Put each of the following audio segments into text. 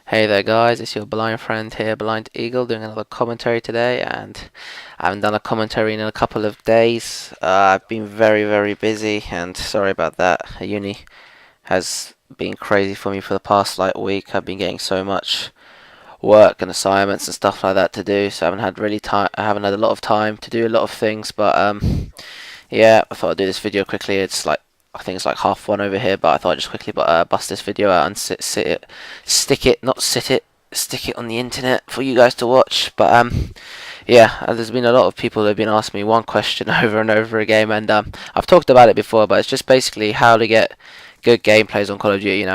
Hey there guys, it's your blind friend here, Blind Eagle, doing another commentary today, and I haven't done a commentary in a couple of days. I've been very busy, and sorry about that. Uni has been crazy for me for the past week. I've been getting so much work and assignments and stuff like that to do, so I haven't had really time. I haven't had a lot of time to do a lot of things, but yeah, I thought I'd do this video quickly. I think it's like half one over here, but I thought I'd just quickly bust this video out and stick it on the internet for you guys to watch. But yeah, there's been a lot of people that have been asking me one question over and over again, and I've talked about it before, but it's just basically how to get good gameplays on Call of Duty.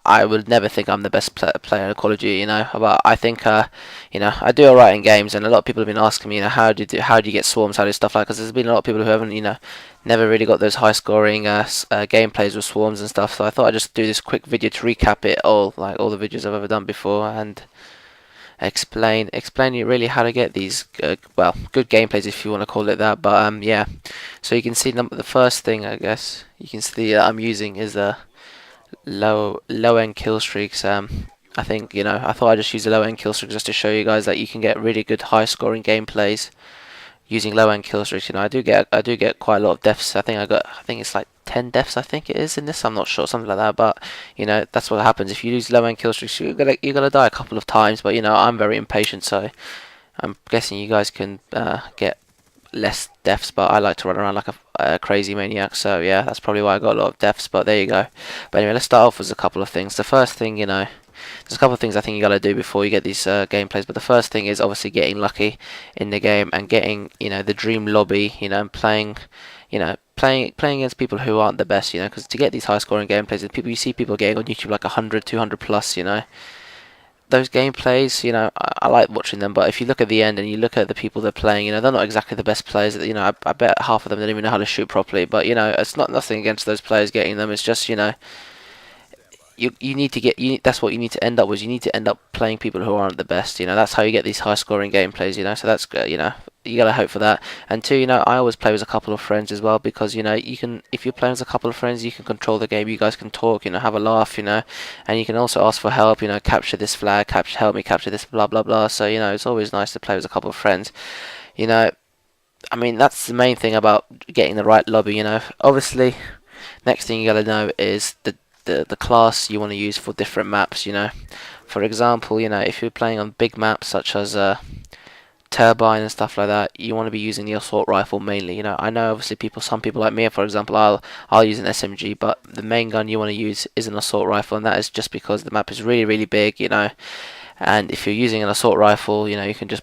I would never think I'm the best player in Call of Duty, but I think I do alright in games, and a lot of people have been asking me, how do you get swarms, how do stuff like? Because there's been a lot of people who haven't, never really got those high scoring gameplays with swarms and stuff. So I thought I'd just do this quick video to recap it all, like all the videos I've ever done before, and explain you really how to get these good gameplays, if you want to call it that. But yeah, so you can see the first thing, I guess you can see that I'm using is low end kill streaks. I think, I thought I'd just use the low end kill streaks just to show you guys that you can get really good high scoring gameplays using low end kill streaks. I do get quite a lot of deaths. I think it's like 10 deaths, I think it is in this. I'm not sure, something like that. But that's what happens if you use low end kill streaks. You're gonna die a couple of times. But I'm very impatient, so I'm guessing you guys can get less deaths, but I like to run around like a crazy maniac, so yeah, that's probably why I got a lot of deaths. But there you go. But anyway, let's start off with a couple of things. The first thing, there's a couple of things I think you gotta do before you get these gameplays. But the first thing is obviously getting lucky in the game and getting the dream lobby, and playing, playing against people who aren't the best, because to get these high scoring gameplays, you see people getting on YouTube like 100, 200 plus, those gameplays, I like watching them, but if you look at the end and you look at the people they're playing, they're not exactly the best players. I bet half of them don't even know how to shoot properly. But it's not nothing against those players getting them. It's just you need to that's what you need to end up with. You need to end up playing people who aren't the best. That's how you get these high scoring gameplays. So that's good. You gotta hope for that. And two, I always play with a couple of friends as well, because you can, if you're playing with a couple of friends, you can control the game. You guys can talk, have a laugh, and you can also ask for help. Capture this flag, help me capture this, blah blah blah. So it's always nice to play with a couple of friends. I mean, that's the main thing about getting the right lobby. Obviously, next thing you gotta know is the class you want to use for different maps. For example, if you're playing on big maps such as turbine and stuff like that, you want to be using the assault rifle mainly. I know obviously some people like me, for example, I'll use an SMG, but the main gun you want to use is an assault rifle, and that is just because the map is really big. And if you're using an assault rifle, you can just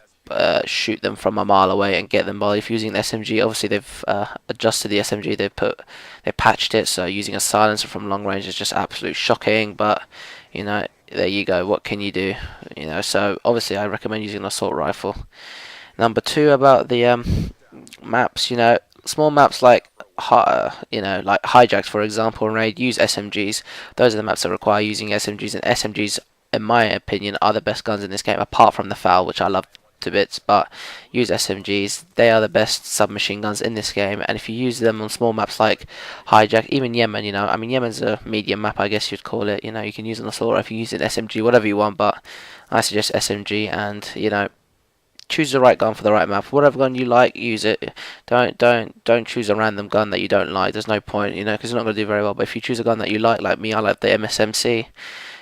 shoot them from a mile away and get them. But if you're using an SMG, obviously they've adjusted the SMG, they patched it, so using a silencer from long range is just absolute shocking. But there you go, what can you do? So obviously I recommend using an assault rifle. Number two, about the maps, small maps like like hijacks, for example, and raid, use SMGs. Those are the maps that require using SMGs, and SMGs, in my opinion, are the best guns in this game, apart from the FAL, which I love to bits. But use SMGs, they are the best submachine guns in this game, and if you use them on small maps like hijack, even Yemen, I mean, Yemen's a medium map, I guess you'd call it. You can use an assault rifle, you use an SMG, whatever you want, but I suggest SMG. And choose the right gun for the right map. Whatever gun you like, use it. Don't choose a random gun that you don't like. There's no point, because you're not going to do very well. But if you choose a gun that you like me, I like the MSMC,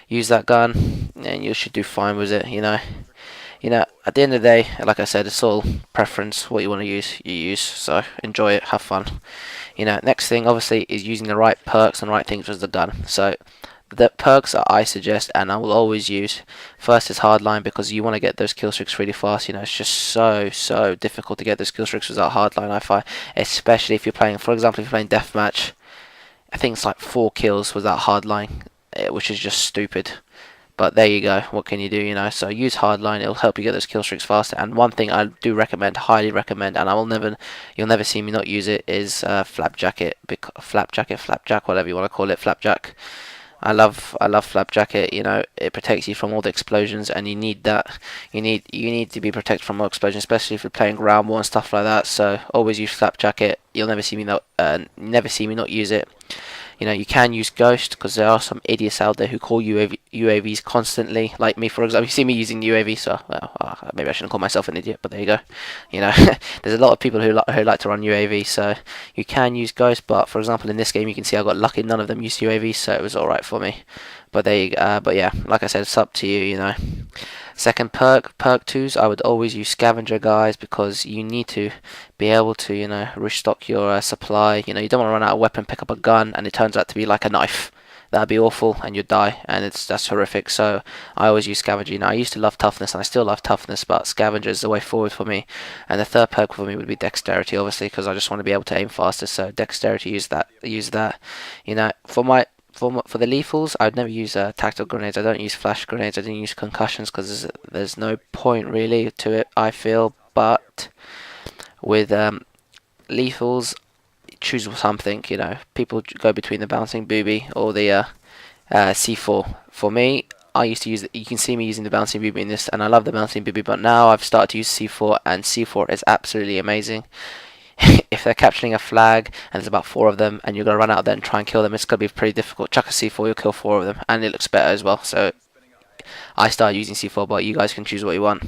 use that gun and you should do fine with it. At the end of the day, like I said, it's all preference. What you want to use, you use. So enjoy it, have fun. Next thing obviously is using the right perks and right things with the gun. So the perks that I suggest and I will always use, first is hardline, because you want to get those kill streaks really fast. It's just so difficult to get those kill streaks without hardline, I find, especially if you're playing, for example, if you're playing deathmatch. I think it's like 4 kills without hardline, which is just stupid. But there you go, what can you do, so use hardline, it'll help you get those kill streaks faster. And one thing I do recommend, highly recommend, and you'll never see me not use it, is flapjack, whatever you want to call it, flapjack. I love flapjack. It protects you from all the explosions, and you need that. You need to be protected from all explosions, especially if you're playing ground war and stuff like that. So always use flapjack. You'll never see me not use it. You know, you can use Ghost because there are some idiots out there who call UAVs constantly. Like me, for example. You see me using UAV, so well, maybe I shouldn't call myself an idiot, but there you go. You know, there's a lot of people who like to run UAV, so you can use Ghost. But for example, in this game, you can see I got lucky; none of them used UAV, so it was all right for me. But but yeah, like I said, it's up to you. You know. Second perk twos, I would always use scavenger, guys, because you need to be able to, you know, restock your supply. You know, you don't want to run out of weapon, pick up a gun, and it turns out to be like a knife. That'd be awful, and you'd die, and that's horrific. So I always use scavenger. You know, I used to love toughness, and I still love toughness, but scavenger is the way forward for me. And the third perk for me would be dexterity, obviously, because I just want to be able to aim faster. So dexterity, use that, use that. You know, for the lethals, I'd never use tactical grenades. I don't use flash grenades. I didn't use concussions because there's no point really to it, I feel. But with lethals, choose something. You know, people go between the bouncing booby or the C4. For me, I used to use. You can see me using the bouncing booby in this, and I love the bouncing booby. But now I've started to use C4, and C4 is absolutely amazing. If they're capturing a flag and there's about 4 of them and you're going to run out there and try and kill them, it's going to be pretty difficult. Chuck a C4, you'll kill 4 of them, and it looks better as well. So I started using C4, but you guys can choose what you want.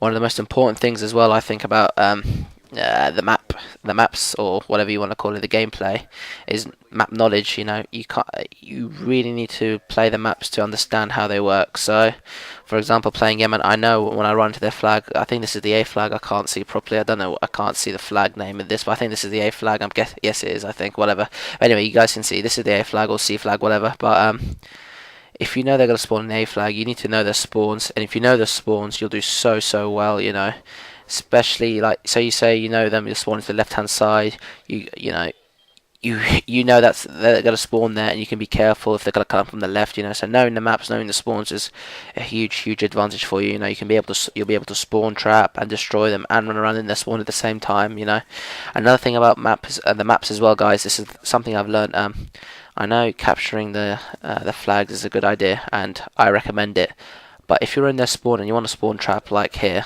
One of the most important things as well, I think, about the maps, or whatever you want to call it, the gameplay, is map knowledge. You know, you really need to play the maps to understand how they work. So, for example, playing Yemen, I know when I run to their flag, I think this is the A flag. I can't see properly. I don't know. I can't see the flag name of this, but I think this is the A flag. Yes, it is. I think whatever. Anyway, you guys can see this is the A flag or C flag, whatever. But if you know they're going to spawn an A flag, you need to know their spawns, and if you know their spawns, you'll do so well. You know. Especially like, so you say you know them, you're spawning to the left hand side, you know you know that's they're gonna spawn there, and you can be careful if they're gonna come from the left. You know, so knowing the maps, knowing the spawns is a huge advantage for you. You know, you can be able to you'll be able to spawn trap and destroy them and run around in their spawn at the same time. You know, another thing about maps and the maps as well, guys. This is something I've learned. I know capturing the flags is a good idea, and I recommend it. But if you're in their spawn and you want to spawn trap like here,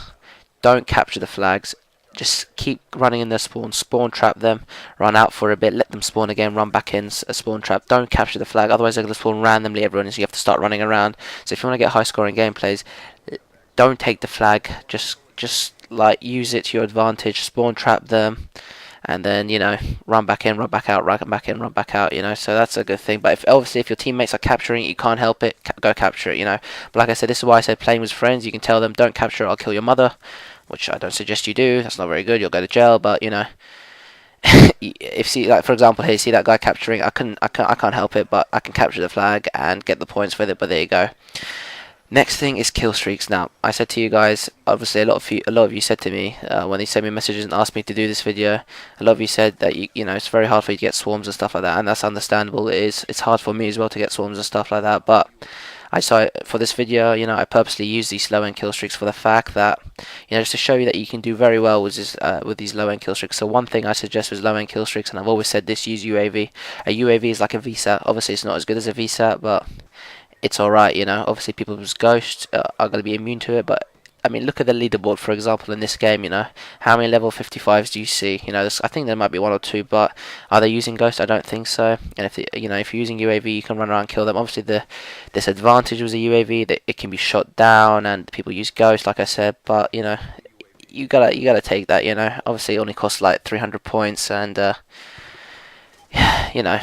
don't capture the flags. Just keep running in their spawn trap them, run out for a bit, let them spawn again, run back in, a spawn trap. Don't capture the flag, otherwise they're going to spawn randomly everyone, so you have to start running around. So if you want to get high scoring gameplays, don't take the flag, just like use it to your advantage, spawn trap them, and then, you know, run back in, run back out, run back in, run back out, you know, so that's a good thing. But if obviously if your teammates are capturing it, you can't help it, go capture it, you know. But like I said, this is why I said playing with friends. You can tell them, don't capture it, I'll kill your mother, which I don't suggest you do. That's not very good, you'll go to jail. But, you know, if see, like for example here, see that guy capturing, I can't help it, but I can capture the flag and get the points with it. But there you go. Next thing is kill streaks. Now, I said to you guys, obviously a lot of you said to me when they sent me messages and asked me to do this video, a lot of you said that you know it's very hard for you to get swarms and stuff like that, and that's understandable. It's hard for me as well to get swarms and stuff like that, but I saw for this video, you know, I purposely used these low end kill streaks for the fact that, you know, just to show you that you can do very well with these low end kill streaks. So one thing I suggest was low end kill streaks, and I've always said this: use UAV. A UAV is like a VSAT. Obviously, it's not as good as a VSAT, but it's alright, you know. Obviously people with Ghost are going to be immune to it, but I mean, look at the leaderboard, for example, in this game, you know. How many level 55s do you see? You know, I think there might be 1 or 2, but are they using Ghost? I don't think so. And if you know, if you're using UAV, you can run around and kill them. Obviously, the disadvantage was a UAV, that it can be shot down, and people use Ghost, like I said, but, you know, you gotta take that, you know. Obviously, it only costs like 300 points, and, you know,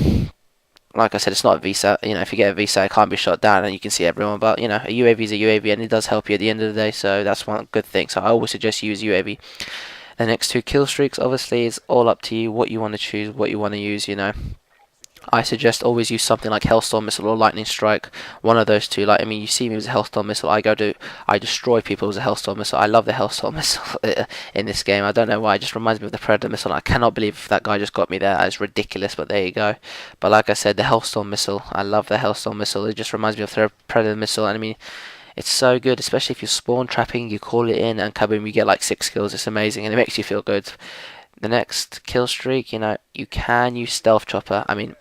like I said, it's not a VSAT. You know, if you get a VSAT, it can't be shot down and you can see everyone. But, you know, a UAV is a UAV, and it does help you at the end of the day. So that's one good thing. So I always suggest you use UAV. The next 2 kill streaks, obviously, is all up to you. What you want to choose, what you want to use, you know. I suggest always use something like Hellstorm Missile or Lightning Strike. One of those two. Like, I mean, you see me with a Hellstorm Missile. I destroy people with a Hellstorm Missile. I love the Hellstorm Missile in this game. I don't know why. It just reminds me of the Predator Missile. I cannot believe that guy just got me there. It's ridiculous, but there you go. But like I said, the Hellstorm Missile. I love the Hellstorm Missile. It just reminds me of the Predator Missile. And I mean, it's so good, especially if you're spawn trapping. You call it in, and kaboom, you get like 6 kills. It's amazing, and it makes you feel good. The next kill streak, you know, you can use Stealth Chopper. I mean,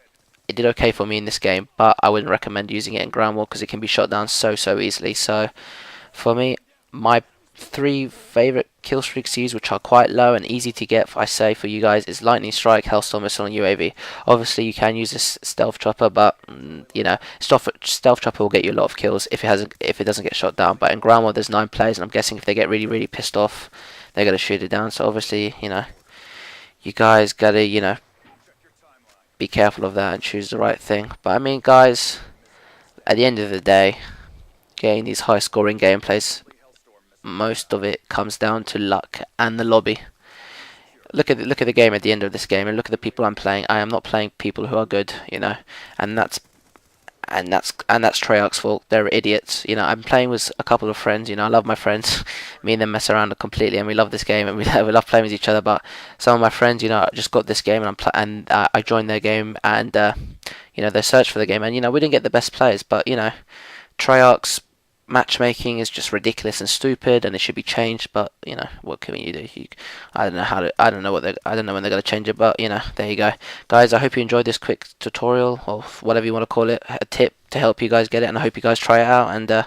it did okay for me in this game, but I wouldn't recommend using it in ground war because it can be shot down so easily. So for me, my 3 favorite kill streaks to use, which are quite low and easy to get, I say, for you guys, is Lightning Strike, Hellstorm Missile, and UAV. Obviously, you can use this Stealth Chopper, but you know, Stealth Chopper will get you a lot of kills if it doesn't get shot down. But in ground mode, there's 9 players, and I'm guessing if they get really pissed off, they're gonna shoot it down. So obviously, you know, you guys gotta, you know, be careful of that and choose the right thing. But I mean, guys, at the end of the day, getting these high scoring gameplays, most of it comes down to luck and the lobby. Look at the game at the end of this game, and look at the people I'm playing. I am not playing people who are good, you know, and that's Treyarch's fault. They're idiots, you know. I'm playing with a couple of friends, you know. I love my friends. Me and them mess around completely, and we love this game, and we love playing with each other. But some of my friends, you know, just got this game, and I joined their game, and you know, they searched for the game, and you know, we didn't get the best players, but you know, Treyarch's matchmaking is just ridiculous and stupid, and it should be changed. But you know, what can you do? I don't know how to. I don't know I don't know when they're gonna change it. But you know, there you go, guys. I hope you enjoyed this quick tutorial, or whatever you want to call it, a tip to help you guys get it. And I hope you guys try it out. And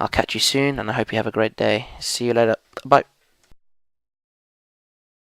I'll catch you soon. And I hope you have a great day. See you later. Bye.